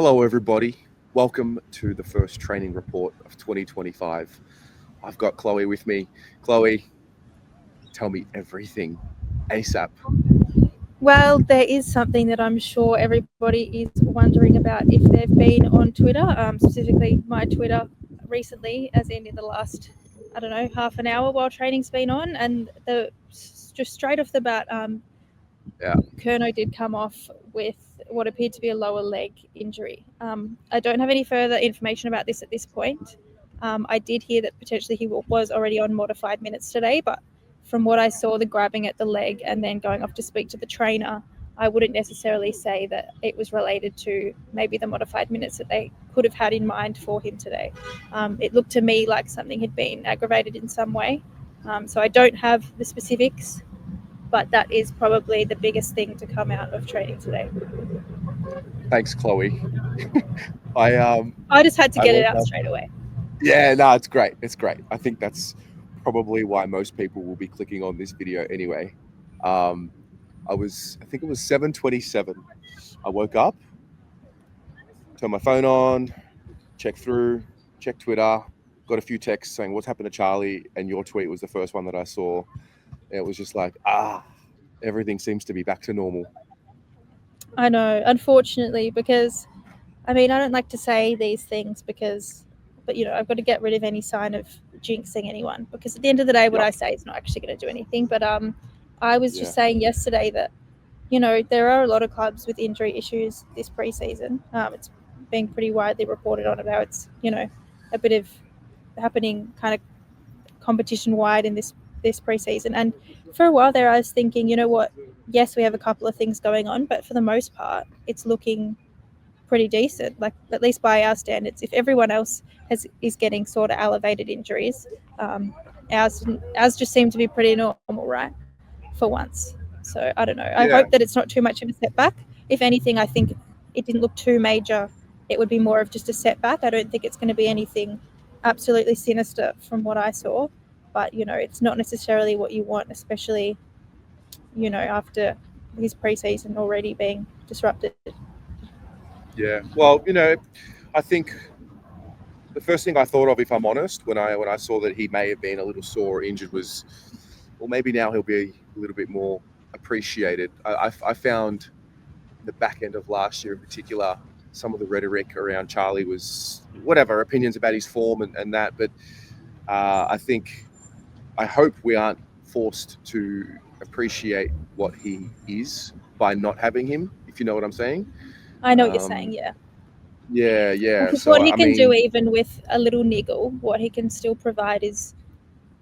Hello, everybody. Welcome to the first training report of 2025. I've got Chloe with me. Chloe, tell me everything ASAP. Well, there is something that I'm sure everybody is wondering about if they've been on Twitter, specifically my Twitter recently, as in the last, half an hour while training's been on. And just straight off the bat, Curnow did come off with what appeared to be a lower leg injury. I don't have any further information about this at this point. I did hear that potentially he was already on modified minutes today, but from what I saw, the grabbing at the leg and then going off to speak to the trainer, I wouldn't necessarily say that it was related to maybe the modified minutes that they could have had in mind for him today. It looked to me like something had been aggravated in some way. So I don't have the specifics, but that is probably the biggest thing to come out of training today. Thanks, Chloe. I just had to get it out straight away. Yeah, no, it's great. It's great. I think that's probably why most people will be clicking on this video anyway. I think it was 7:27. I woke up, turned my phone on, checked Twitter, got a few texts saying what's happened to Charlie, and your tweet was the first one that I saw. It was just like, everything seems to be back to normal. I know, unfortunately, because I don't like to say these things but I've got to get rid of any sign of jinxing anyone, because at the end of the day, what I say is not actually going to do anything. But I was just saying yesterday that, there are a lot of clubs with injury issues this preseason. It's been pretty widely reported on about it's, a bit of happening kind of competition wide in this preseason. And for a while there, I was thinking, you know what? Yes, we have a couple of things going on, but for the most part, it's looking pretty decent, like at least by our standards. If everyone else is getting sort of elevated injuries, ours just seem to be pretty normal, right? For once. So I don't know. I hope that it's not too much of a setback. If anything, I think it didn't look too major. It would be more of just a setback. I don't think it's going to be anything absolutely sinister from what I saw. But, it's not necessarily what you want, especially, after his preseason already being disrupted. Yeah. Well, I think the first thing I thought of, if I'm honest, when I saw that he may have been a little sore or injured was, well, maybe now he'll be a little bit more appreciated. I found the back end of last year in particular, some of the rhetoric around Charlie was whatever, opinions about his form and that. But I hope we aren't forced to appreciate what he is by not having him, if you know what I'm saying. I know what you're saying, yeah. Yeah. Because what he can do, even with a little niggle, what he can still provide is,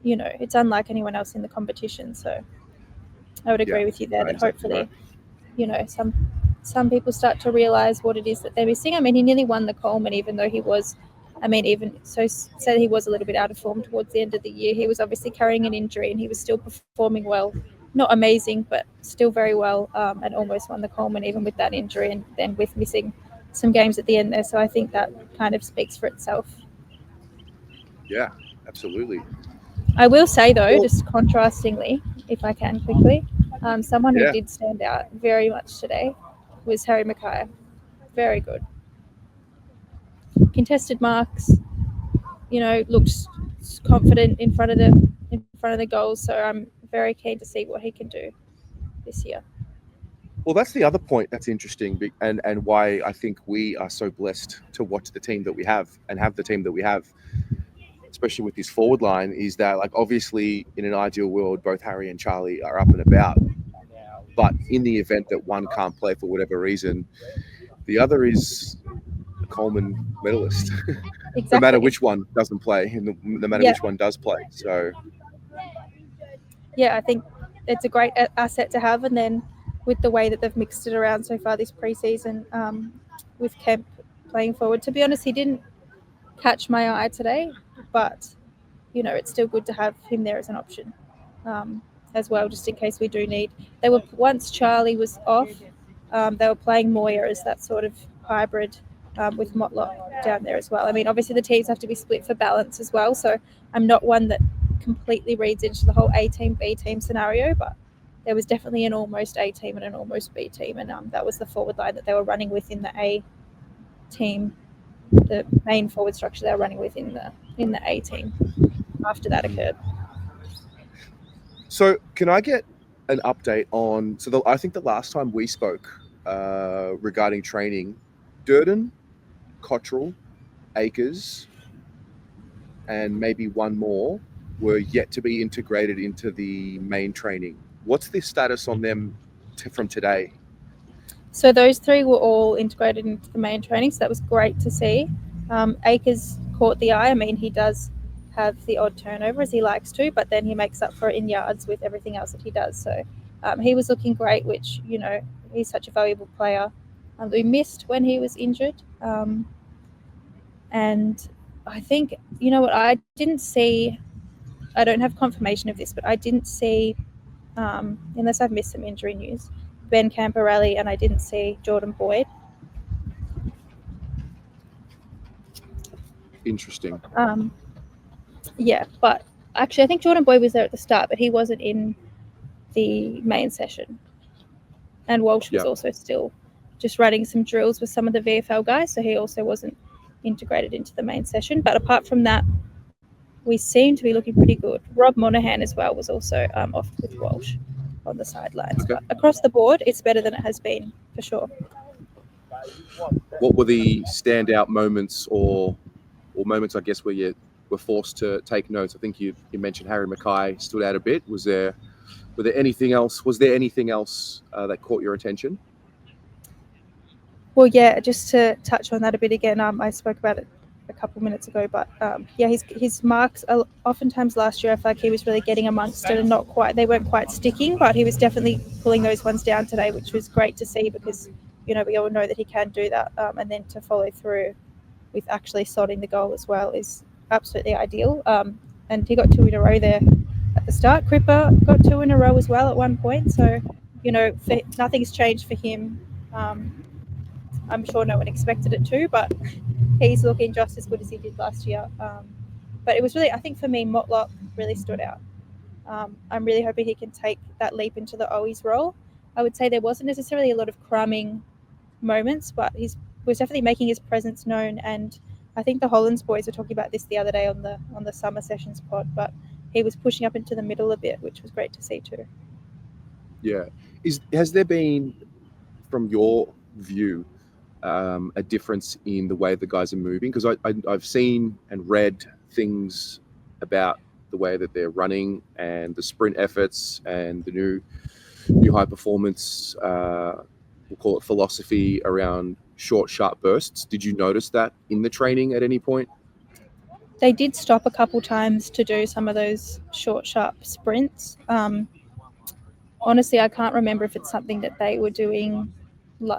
it's unlike anyone else in the competition. So I would agree with you there that hopefully, some people start to realise what it is that they're missing. He nearly won the Coleman, even though he was, said he was a little bit out of form towards the end of the year. He was obviously carrying an injury and he was still performing well. Not amazing, but still very well, and almost won the Coleman even with that injury and then with missing some games at the end there. So I think that kind of speaks for itself. Yeah, absolutely. I will say, though, just contrastingly, if I can quickly, someone who did stand out very much today was Harry Mackay. Very good. Contested marks, looked confident in front of the goals. So I'm very keen to see what he can do this year. Well, that's the other point that's interesting, and why I think we are so blessed to watch the team that we have and have the team that we have, especially with this forward line, is that, like, obviously in an ideal world, both Harry and Charlie are up and about. But in the event that one can't play for whatever reason, the other is a Coleman medalist. Exactly. No matter which one doesn't play, and no matter which one does play. So, yeah, I think it's a great asset to have. And then with the way that they've mixed it around so far this preseason, with Kemp playing forward, to be honest, he didn't catch my eye today, but it's still good to have him there as an option as well, just in case we do need. Once Charlie was off, they were playing Moya as that sort of hybrid with Motlop down there as well. Obviously the teams have to be split for balance as well, so I'm not one that completely reads into the whole A team B team scenario, but there was definitely an almost A team and an almost B team, and that was the forward line that they were running with in the A team, the main forward structure they were running with in the A team after that occurred. So can I get an update on? I think the last time we spoke regarding training, Durden, Cottrell, Akers, and maybe one more were yet to be integrated into the main training. What's the status on them from today? So those three were all integrated into the main training, so that was great to see. Akers caught the eye. I mean, he does have the odd turnover as he likes to, but then he makes up for it in yards with everything else that he does. So he was looking great, which, he's such a valuable player. We missed when he was injured. And I think, I didn't see, I don't have confirmation of this, but I didn't see, unless I've missed some injury news, Ben Camporelli, and I didn't see Jordan Boyd. Interesting. Yeah, but actually I think Jordan Boyd was there at the start, but he wasn't in the main session. And Walsh was also still just running some drills with some of the VFL guys, so he also wasn't integrated into the main session. But apart from that, we seem to be looking pretty good. Rob Monaghan as well was also off with Walsh on the sidelines. Okay. But across the board, it's better than it has been, for sure. What were the standout moments or moments, I guess, where you were forced to take notes? I think you mentioned Harry Mackay stood out a bit. Was there anything else? Was there anything else that caught your attention? Well, yeah, just to touch on that a bit again, I spoke about it a couple minutes ago, but his marks, oftentimes last year I feel like he was really getting amongst it and they weren't quite sticking, but he was definitely pulling those ones down today, which was great to see because, we all know that he can do that, and then to follow through with actually slotting the goal as well is absolutely ideal. And he got 2 in a row there at the start. Cripper got 2 in a row as well at one point, so, nothing's changed for him. I'm sure no one expected it to, but he's looking just as good as he did last year. But it was really, I think for me, Motlop really stood out. I'm really hoping he can take that leap into the Owies role. I would say there wasn't necessarily a lot of crumbing moments, but he was definitely making his presence known. And I think the Hollands boys were talking about this the other day on the summer sessions pod, but he was pushing up into the middle a bit, which was great to see too. Yeah. Has there been, from your view, a difference in the way the guys are moving? Because I've seen and read things about the way that they're running and the sprint efforts and the new high performance, we'll call it philosophy around short, sharp bursts. Did you notice that in the training at any point? They did stop a couple times to do some of those short, sharp sprints. Honestly, I can't remember if it's something that they were doing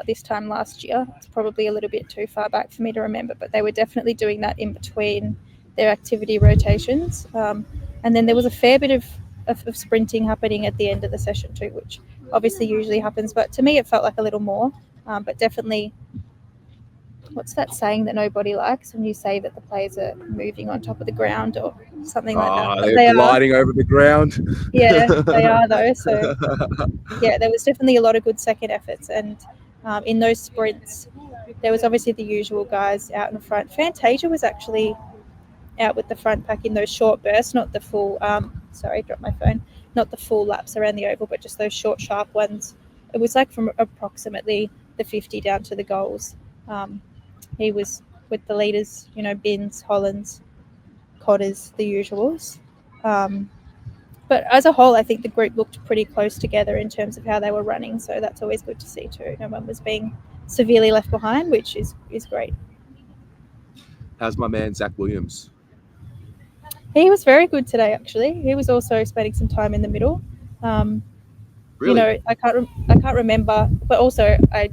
this time last year. It's probably a little bit too far back for me to remember, but they were definitely doing that in between their activity rotations. And then there was a fair bit of sprinting happening at the end of the session too, which obviously usually happens, but to me it felt like a little more. But definitely, what's that saying that nobody likes when you say that the players are moving on top of the ground or something like that? They're gliding over the ground. Yeah, they are though. So yeah, there was definitely a lot of good second efforts, and in those sprints, there was obviously the usual guys out in the front. Fantasia was actually out with the front pack in those short bursts, not the full. Sorry, dropped my phone. Not the full laps around the oval, but just those short, sharp ones. It was like from approximately the 50 down to the goals. He was with the leaders, Binns, Hollands, Cotters, the usuals. But as a whole, I think the group looked pretty close together in terms of how they were running. So that's always good to see too. No one was being severely left behind, which is great. How's my man, Zach Williams? He was very good today, actually. He was also spending some time in the middle. Really? I can't remember, but also I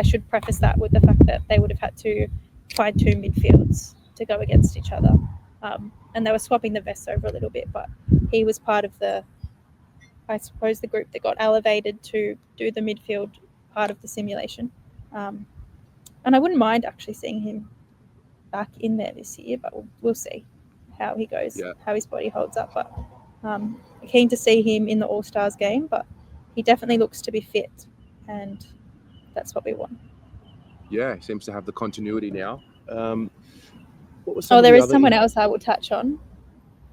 should preface that with the fact that they would have had to find 2 midfields to go against each other. And they were swapping the vests over a little bit, but he was part of the group that got elevated to do the midfield part of the simulation. And I wouldn't mind actually seeing him back in there this year, but we'll see how he goes, how his body holds up. But keen to see him in the All-Stars game, but he definitely looks to be fit, and that's what we want. Yeah, seems to have the continuity now. What was some of There the is other? someone else I will touch on,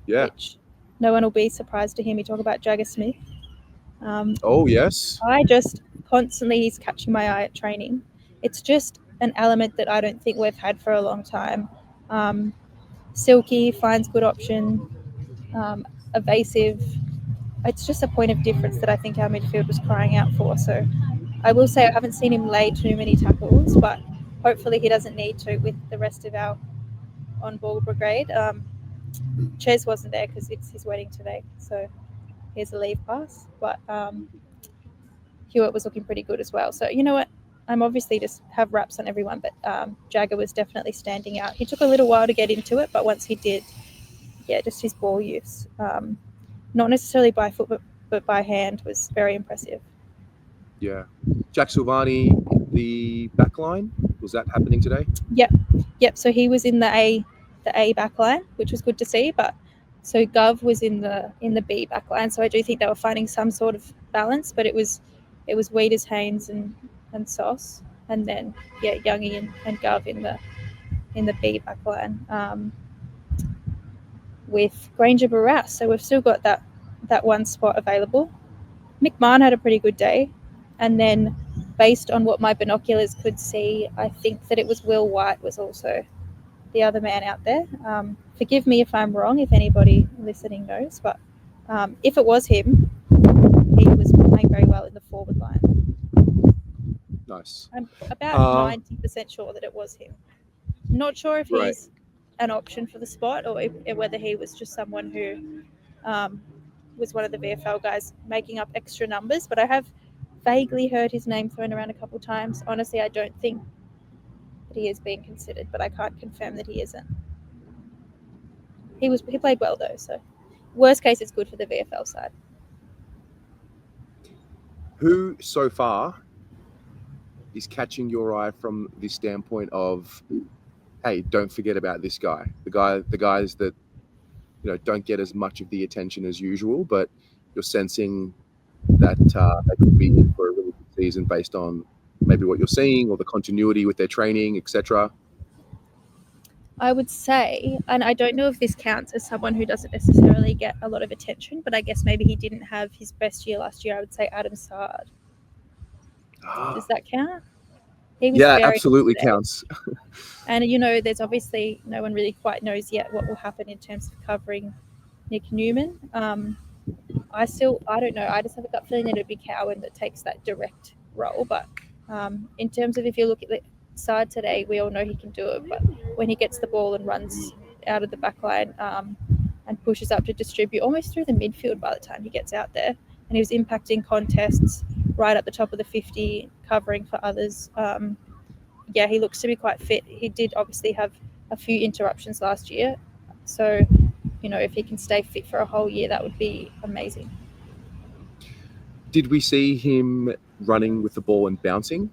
Yeah. which no one will be surprised to hear me talk about Jagger Smith. Oh yes. I just constantly, he's catching my eye at training. It's just an element that I don't think we've had for a long time. Silky, finds good option, evasive. It's just a point of difference that I think our midfield was crying out for. So I will say I haven't seen him lay too many tackles, but hopefully he doesn't need to with the rest of our on-ball brigade. Ches wasn't there because it's his wedding today, so here's a leave pass. But Hewitt was looking pretty good as well. So you know what? I'm obviously just have raps on everyone, but Jagger was definitely standing out. He took a little while to get into it, but once he did, yeah, just his ball use, not necessarily by foot, but by hand, was very impressive. Yeah. Jack Silvani, the back line, was that happening today? Yep. So he was in the A back line, which was good to see. But so Gov was in the B back line. So I do think they were finding some sort of balance, but it was Weeders, Haynes, and Sauce, and then Youngie and Gov in the B back line, with Granger Barras. So we've still got that one spot available. Mick Marn had a pretty good day, and then based on what my binoculars could see, I think that it was Will White was also the other man out there. Forgive me if I'm wrong, if anybody listening knows, but if it was him, he was playing very well in the forward line. Nice. I'm about 90% sure that it was him. Not sure if Right. he's an option for the spot or whether he was just someone who was one of the VFL guys making up extra numbers, but I have vaguely heard his name thrown around a couple of times. Honestly, I don't think that he is being considered, but I can't confirm that he isn't. He played well though, so worst case, it's good for the VFL side. Who so far is catching your eye from the standpoint of, hey, don't forget about this guy. The guys that don't get as much of the attention as usual, but you're sensing that they could be in for a really good season based on maybe what you're seeing or the continuity with their training, etc. I would say, and I don't know if this counts as someone who doesn't necessarily get a lot of attention, but I guess maybe he didn't have his best year last year. I would say Adam Sard. Does that count? He was Yeah, very absolutely good today. counts. And there's obviously no one really quite knows yet what will happen in terms of covering Nick Newman. I don't know. I just have a gut feeling that it'd be Cowan that takes that direct role. But in terms of if you look at the side today, we all know he can do it. But when he gets the ball and runs out of the back line and pushes up to distribute almost through the midfield by the time he gets out there, and he was impacting contests right at the top of the 50, covering for others. He looks to be quite fit. He did obviously have a few interruptions last year. So, if he can stay fit for a whole year, that would be amazing. Did we see him running with the ball and bouncing,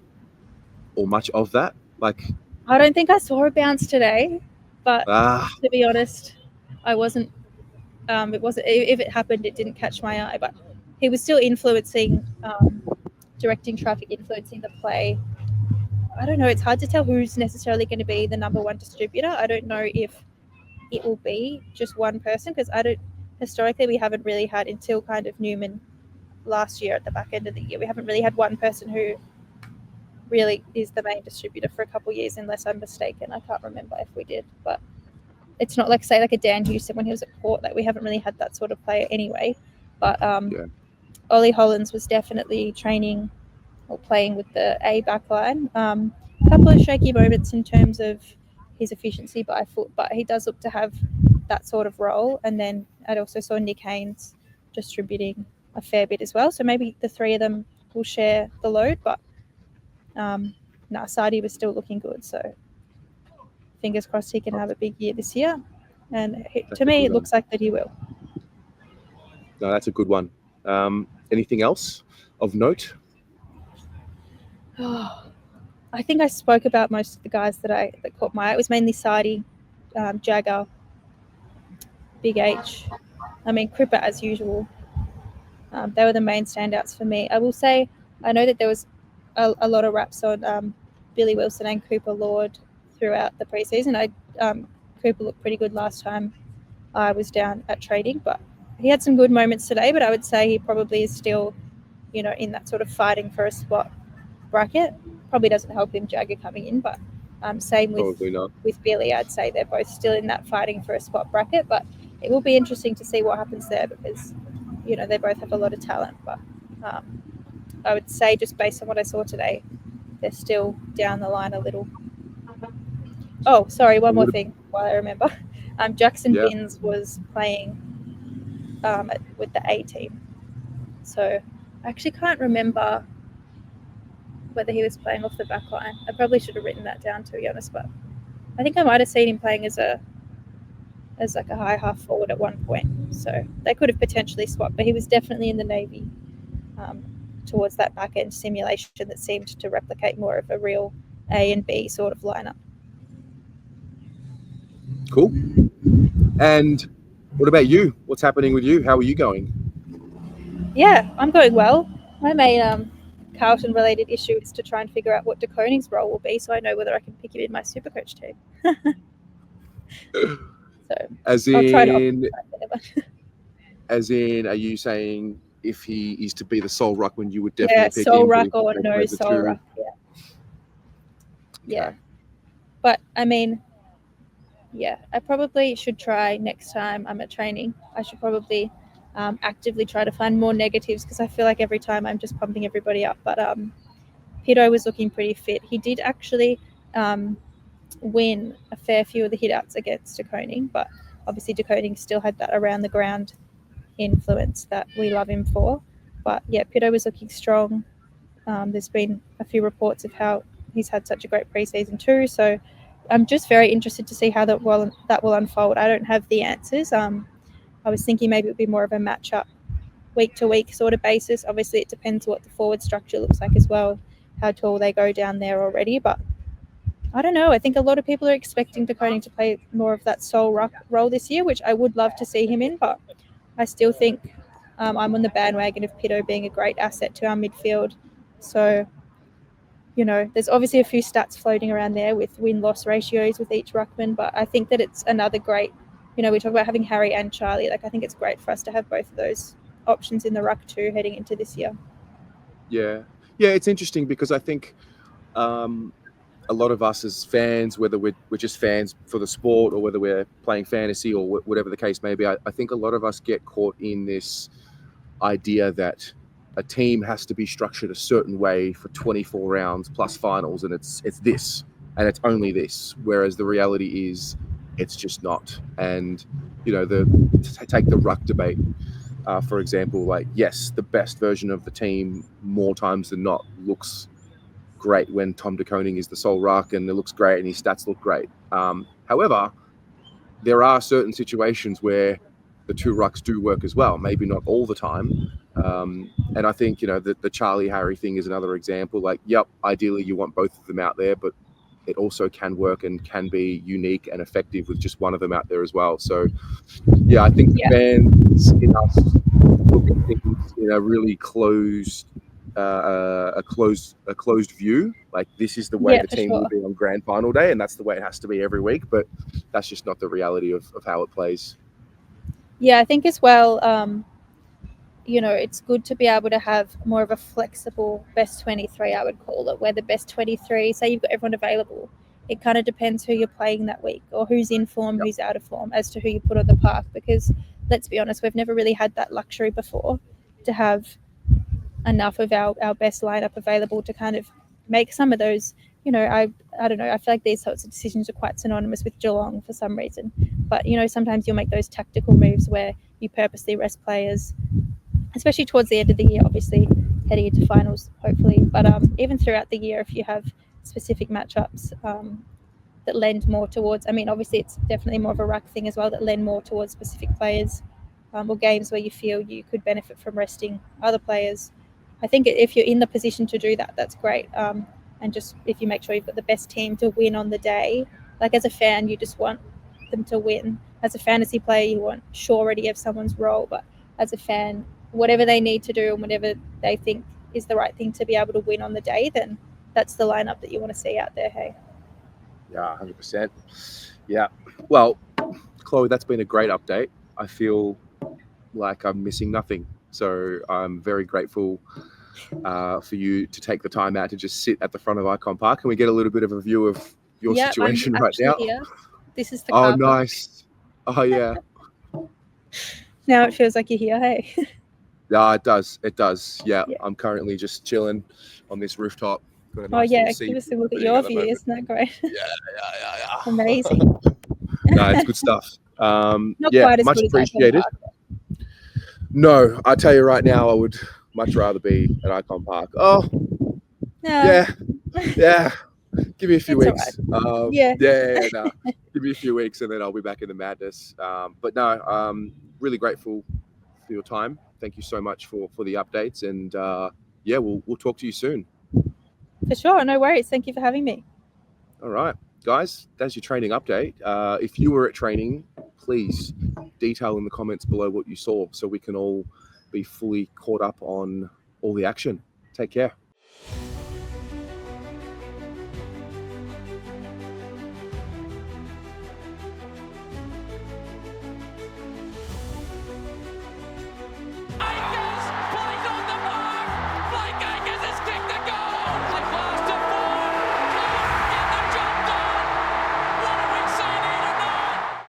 or much of that? I don't think I saw a bounce today, but to be honest, I wasn't. It wasn't. If it happened, it didn't catch my eye. But he was still influencing, directing traffic, influencing the play. I don't know. It's hard to tell who's necessarily going to be the number one distributor. I don't know if it will be just one person because historically we haven't really had until kind of Newman last year at the back end of the year. We haven't really had one person who really is the main distributor for a couple of years, unless I'm mistaken. I can't remember if we did, but it's not like a Dan Houston when he was at Port. Like we haven't really had that sort of player anyway. But Ollie Hollins was definitely training or playing with the A back line. A couple of shaky moments in terms of his efficiency by foot, but he does look to have that sort of role. And then I also saw Nick Haynes distributing a fair bit as well. So maybe the three of them will share the load, but Sadi was still looking good. So fingers crossed he can have a big year this year. And to me, it looks like that he will. No, that's a good one. Anything else of note? I think I spoke about most of the guys that caught my eye. It was mainly Sadi, Jagger, Big H. I mean, Cripper as usual. They were the main standouts for me. I will say, I know that there was a lot of raps on Billy Wilson and Cooper Lord throughout the preseason. Cooper looked pretty good last time I was down at training, but he had some good moments today. But I would say he probably is still, in that sort of fighting for a spot bracket. Probably doesn't help him Jagger coming in, but same with Billy. I'd say they're both still in that fighting for a spot bracket, but it will be interesting to see what happens there because they both have a lot of talent. But I would say just based on what I saw today, they're still down the line a little. Oh, sorry, one more thing while I remember. Jackson Binns was playing with the A team. So I actually can't remember whether he was playing off the back line. I probably should have written that down, to be honest, but I think I might have seen him playing as like a high half forward at one point. So they could have potentially swapped, but he was definitely in the Navy towards that back end simulation that seemed to replicate more of a real A and B sort of lineup. Cool. And what about you? What's happening with you? How are you going? Yeah, I'm going well. My main Carlton related issue is to try and figure out what De Koning's role will be, so I know whether I can pick him in my Supercoach team. So I'll try to as in, are you saying if he is to be the sole ruckman, you would definitely pick him? Sole ruck or no sole ruck? Yeah. But I mean, I probably should try next time I'm at training. I should probably actively try to find more negatives because I feel like every time I'm just pumping everybody up. But Pito was looking pretty fit. He did actually win a fair few of the hit-outs against De Koning, but obviously De Koning still had that around the ground influence that we love him for. But yeah, Pito was looking strong. There's been a few reports of how he's had such a great preseason too. So I'm just very interested to see how that will unfold. I don't have the answers. I was thinking maybe it would be more of a matchup week to week sort of basis. Obviously, it depends what the forward structure looks like as well, how tall they go down there already. But I don't know. I think a lot of people are expecting De Koning to play more of that sole ruck role this year, which I would love to see him in. But I still think I'm on the bandwagon of Pito being a great asset to our midfield. So, there's obviously a few stats floating around there with win-loss ratios with each ruckman, but I think that it's another great, we talk about having Harry and Charlie. Like, I think it's great for us to have both of those options in the ruck too heading into this year. Yeah, it's interesting because I think a lot of us as fans, whether we're just fans for the sport or whether we're playing fantasy or whatever the case may be, I think a lot of us get caught in this idea that a team has to be structured a certain way for 24 rounds plus finals, and it's this, and it's only this. Whereas the reality is, it's just not. And take the ruck debate, for example. Like, yes, the best version of the team more times than not looks great when Tom De Koning is the sole ruck, and it looks great, and his stats look great. However, there are certain situations where the two rucks do work as well. Maybe not all the time. And I think, the Charlie Harry thing is another example. Like, yep, ideally you want both of them out there, but it also can work and can be unique and effective with just one of them out there as well. So, I think the fans in us look at things in a really closed view. Like, this is the way the team will be on grand final day, and that's the way it has to be every week. But that's just not the reality of how it plays. Yeah, I think as well, it's good to be able to have more of a flexible best 23, I would call it, where the best 23, say you've got everyone available. It kind of depends who you're playing that week or who's in form, who's out of form, as to who you put on the park. Because let's be honest, we've never really had that luxury before to have enough of our best lineup available to kind of make some of those, I don't know, I feel like these sorts of decisions are quite synonymous with Geelong for some reason. But, sometimes you'll make those tactical moves where you purposely rest players, especially towards the end of the year, obviously heading into finals, hopefully. But even throughout the year, if you have specific matchups that lend more towards, obviously it's definitely more of a ruck thing as well, that lend more towards specific players or games where you feel you could benefit from resting other players. I think if you're in the position to do that, that's great. And just if you make sure you've got the best team to win on the day, like as a fan, you just want them to win. As a fantasy player, you want surety of someone's role, but as a fan, whatever they need to do and whatever they think is the right thing to be able to win on the day, then that's the lineup that you want to see out there. Hey. Yeah, 100%. Yeah. Well, Chloe, that's been a great update. I feel like I'm missing nothing. So I'm very grateful for you to take the time out to just sit at the front of Icon Park. Can we get a little bit of a view of your situation I'm right now? here. This is the Oh, car park. nice. Oh, yeah. Now it feels like you're here. Hey. Yeah, it does. It does. Yeah, Yeah. I'm currently just chilling on this rooftop. Got a Oh nice yeah, little give us a look at seat your the view. moment. Isn't that great? Yeah. Amazing. No, it's good stuff. Not Yeah, quite as much good as Icon appreciated. Park. No, I tell you right now, I would much rather be at Icon Park. Oh, No. yeah. Give me a few It's all weeks. Yeah. No. Give me a few weeks, and then I'll be back in the madness. But no, really grateful for your time. Thank you so much for the updates, and yeah, we'll talk to you soon. For sure, no worries. Thank you for having me. All right, guys, that's your training update. If you were at training, please detail in the comments below what you saw so we can all be fully caught up on all the action. Take care.